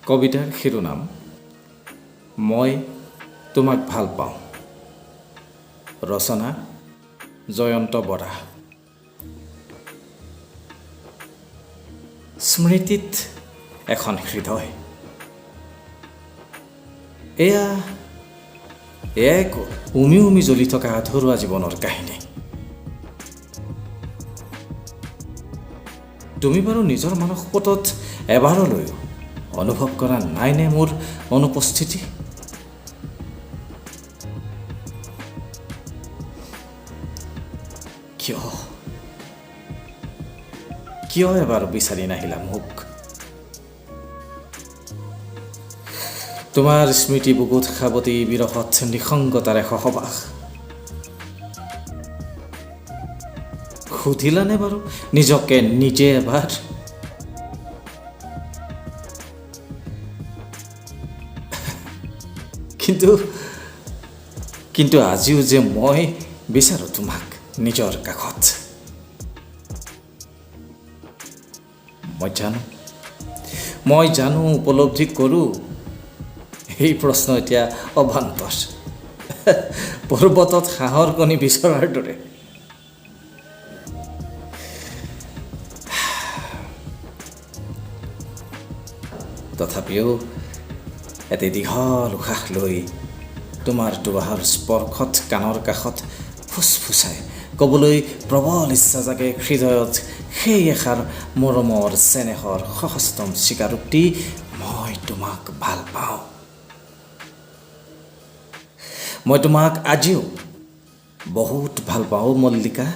কবিতাৰ শিৰোনাম মই তোমাক ভাল পাওঁ। ৰচনা জয়ন্ত বৰা। স্মৃতিত এখন হৃদয়। এয়াই উমি উমি জ্বলি থকা আধৰুৱা জীৱনৰ কাহিনী। তুমি বাৰু নিজৰ মানসপটত এবাৰলৈও অনুভৱ কৰা নাইনে মোৰ অনুপস্থিতি? কিয় এবাৰ বিচাৰি নাহিলা মোক? তোমাৰ স্মৃতি বুকুত সাৱটি বিৰহত নিসংগতাৰে সহবাস। সুধিলানে বাৰু নিজকে নিজে এবাৰ? কিন্তু আজিও যে মই বিচাৰো তোমাক নিজৰ কাষত। মই জানো উপলব্ধি কৰোঁ এই প্ৰশ্ন এতিয়া অবান্তৰ পৰ্বতত হাঁহৰ কণী বিচৰাৰ দৰে। তথাপিও এটি দীঘল উশাহ লৈ তোমাৰ দুৱাহৰ স্পৰ্শত কাণৰ কাষত ফুচফুচাই ক'বলৈ প্ৰবল ইচ্ছা জাগে হৃদয়ত সেই এষাৰ মৰমৰ চেনেহৰ সহস্তম স্বীকাৰোক্তি, মই তোমাক ভাল পাওঁ। মই তোমাক আজিও বহুত ভাল পাওঁ মল্লিকা।